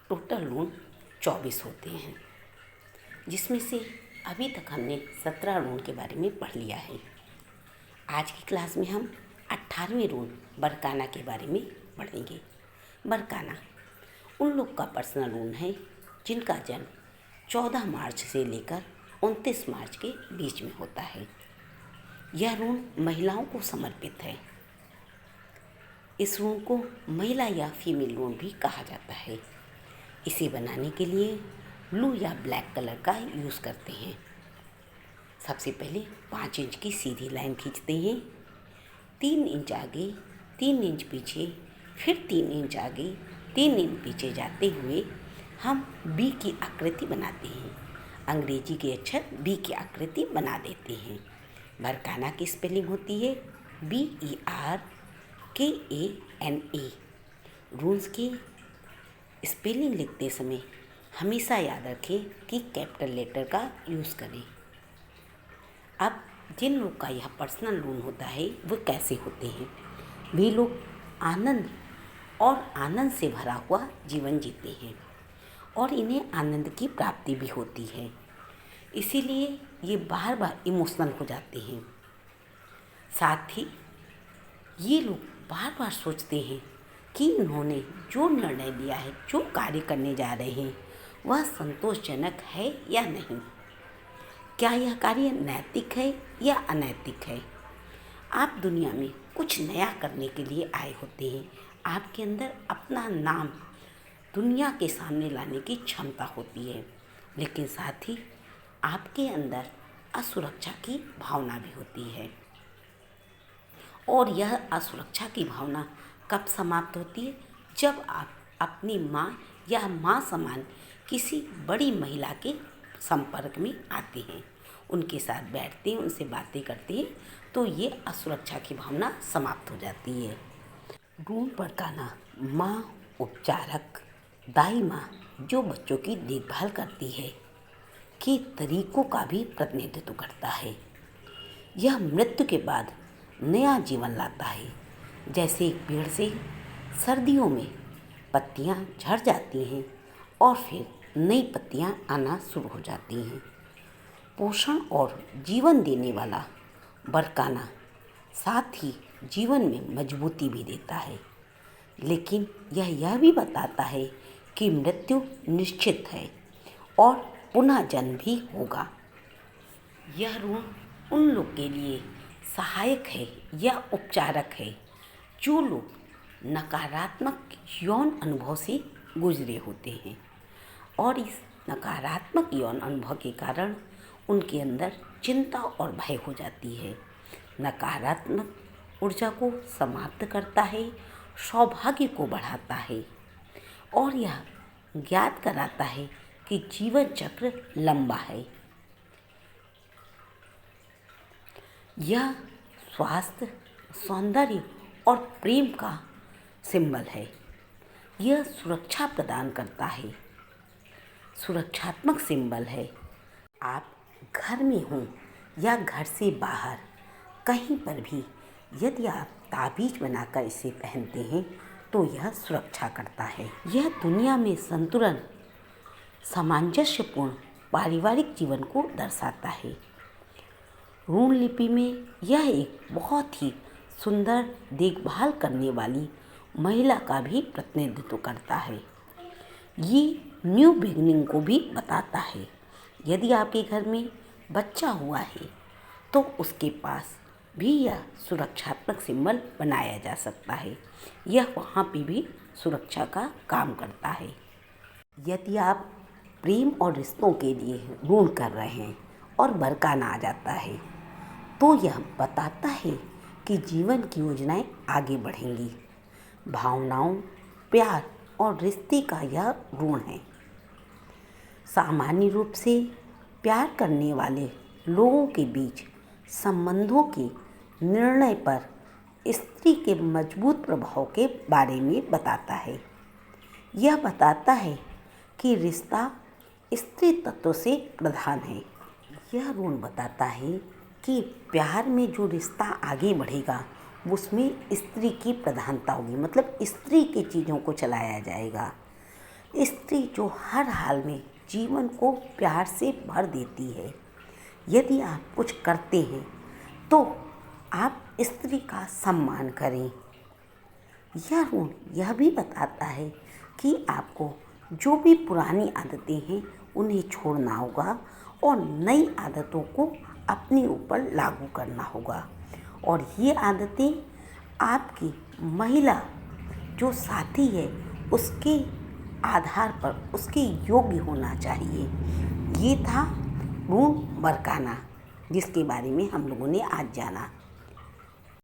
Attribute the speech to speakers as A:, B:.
A: Total ऋण 24 होते हैं, जिसमें से अभी तक हमने 17 ऋण के बारे में पढ़ लिया है। आज की क्लास में हम 18वें ऋण बरकाना के बारे में पढ़ेंगे। बरकाना उन लोग का पर्सनल ऋण है जिनका जन्म 14 मार्च से लेकर 29 मार्च के बीच में होता है। यह ऋण महिलाओं को समर्पित है। इस ऋण को महिला या फीमेल ऋण भी कहा जाता है। इसे बनाने के लिए ब्लू या ब्लैक कलर का यूज़ करते हैं। सबसे पहले 5 इंच की सीधी लाइन खींचते हैं, 3 इंच आगे, 3 इंच पीछे, फिर 3 इंच आगे, 3 इंच पीछे जाते हुए हम बी की आकृति बनाते हैं। अंग्रेजी के अक्षर बी की आकृति बना देते हैं। बरकाना की स्पेलिंग होती है BERKANA। रूल्स की स्पेलिंग लिखते समय हमेशा याद रखें कि कैपिटल लेटर का यूज़ करें। अब जिन लोग का यह पर्सनल ऋण होता है वो कैसे होते हैं? वे लोग आनंद से भरा हुआ जीवन जीते हैं और इन्हें आनंद की प्राप्ति भी होती है। इसीलिए ये बार बार इमोशनल हो जाते हैं। साथ ही ये लोग बार बार सोचते हैं कि इन्होंने जो निर्णय लिया है, जो कार्य करने जा रहे हैं, वह संतोषजनक है या नहीं। क्या यह कार्य नैतिक है या अनैतिक है? आप दुनिया में कुछ नया करने के लिए आए होते हैं। आपके अंदर अपना नाम दुनिया के सामने लाने की क्षमता होती है, लेकिन साथ ही आपके अंदर असुरक्षा की भावना भी होती है। और यह असुरक्षा की भावना कब समाप्त होती है? जब आप अपनी माँ या माँ समान किसी बड़ी महिला के संपर्क में आते हैं, उनके साथ बैठते हैं, उनसे बातें करते हैं, तो ये असुरक्षा की भावना समाप्त हो जाती है। ऋण बरकाना माँ उपचारक, दाई माँ जो बच्चों की देखभाल करती है, के तरीकों का भी प्रतिनिधित्व करता है। यह मृत्यु के बाद नया जीवन लाता है। जैसे एक पेड़ से सर्दियों में पत्तियां झड़ जाती हैं और फिर नई पत्तियां आना शुरू हो जाती हैं। पोषण और जीवन देने वाला बरकाना साथ ही जीवन में मजबूती भी देता है, लेकिन यह भी बताता है कि मृत्यु निश्चित है और पुनः जन्म भी होगा। यह ऋण उन लोग के लिए सहायक है या उपचारक है जो लोग नकारात्मक यौन अनुभव से गुजरे होते हैं और इस नकारात्मक यौन अनुभव के कारण उनके अंदर चिंता और भय हो जाती है। नकारात्मक ऊर्जा को समाप्त करता है, सौभाग्य को बढ़ाता है और यह ज्ञात कराता है कि जीवन चक्र लंबा है। यह स्वास्थ्य, सौंदर्य और प्रेम का सिंबल है। यह सुरक्षा प्रदान करता है, सुरक्षात्मक सिंबल है। आप घर में हों या घर से बाहर कहीं पर भी यदि आप ताबीज बनाकर इसे पहनते हैं तो यह सुरक्षा करता है। यह दुनिया में संतुलन, सामंजस्यपूर्ण पारिवारिक जीवन को दर्शाता है। ऋण लिपि में यह एक बहुत ही सुंदर देखभाल करने वाली महिला का भी प्रतिनिधित्व करता है। ये न्यू बिगिनिंग को भी बताता है। यदि आपके घर में बच्चा हुआ है तो उसके पास भी यह सुरक्षात्मक सिंबल बनाया जा सकता है। यह वहाँ पे भी सुरक्षा का काम करता है। यदि आप प्रेम और रिश्तों के लिए ऋण कर रहे हैं और बरकाना आ जाता है तो यह बताता है कि जीवन की योजनाएं आगे बढ़ेंगी। भावनाओं, प्यार और रिश्ते का यह ऋण है। सामान्य रूप से प्यार करने वाले लोगों के बीच संबंधों के निर्णय पर स्त्री के मजबूत प्रभाव के बारे में बताता है। यह बताता है कि रिश्ता स्त्री तत्व से प्रधान है। यह ऋण बताता है कि प्यार में जो रिश्ता आगे बढ़ेगा उसमें स्त्री की प्रधानता होगी, मतलब स्त्री की चीज़ों को चलाया जाएगा। स्त्री जो हर हाल में जीवन को प्यार से भर देती है। यदि आप कुछ करते हैं तो आप स्त्री का सम्मान करें। यह ऋण यह भी बताता है कि आपको जो भी पुरानी आदतें हैं उन्हें छोड़ना होगा और नई आदतों को अपने ऊपर लागू करना होगा। और ये आदतें आपकी महिला जो साथी है उसके आधार पर उसके योग्य होना चाहिए। ये था ऋण बरकाना, जिसके बारे में हम लोगों ने आज जाना।